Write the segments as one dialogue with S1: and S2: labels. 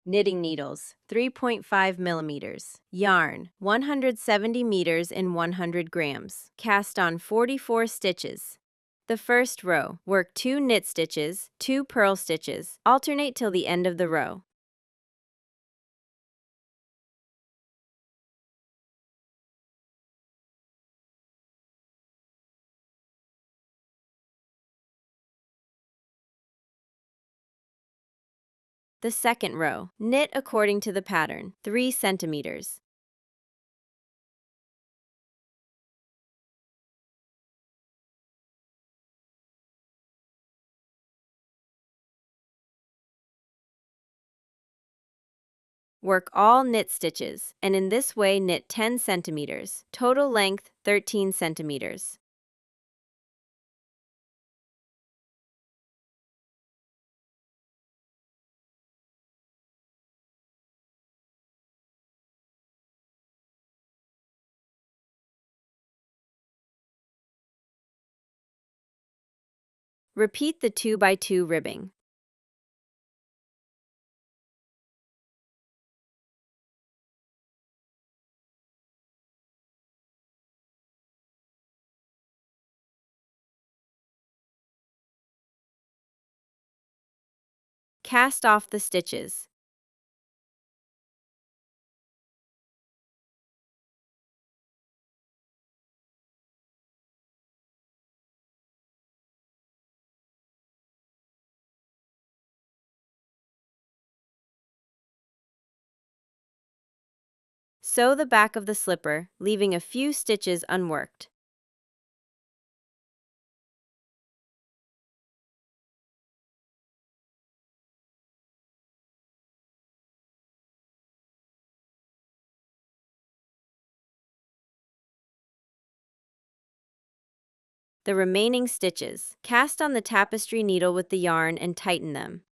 S1: Knitting needles, 3.5 millimeters. Yarn, 170 meters in 100 grams. Cast on 44 stitches. The first row, work 2 knit stitches, 2 purl stitches. Alternate till the end of the row. The second row, knit according to the pattern, 3 centimeters. Work all knit stitches, and in this way knit 10 centimeters. Total length, 13 centimeters. Repeat the 2 by 2 ribbing. Cast off the stitches. Sew the back of the slipper, leaving a few stitches unworked. The remaining stitches. Cast on the tapestry needle with the yarn and tighten them.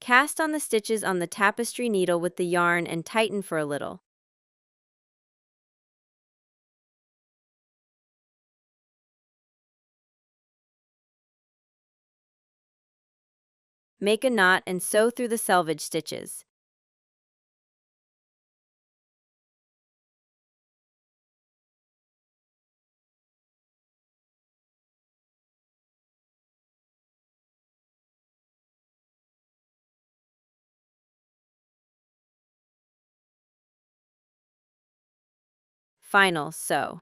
S1: Cast on the stitches on the tapestry needle with the yarn and tighten for a little. Make a knot and sew through the selvage stitches. Final sew.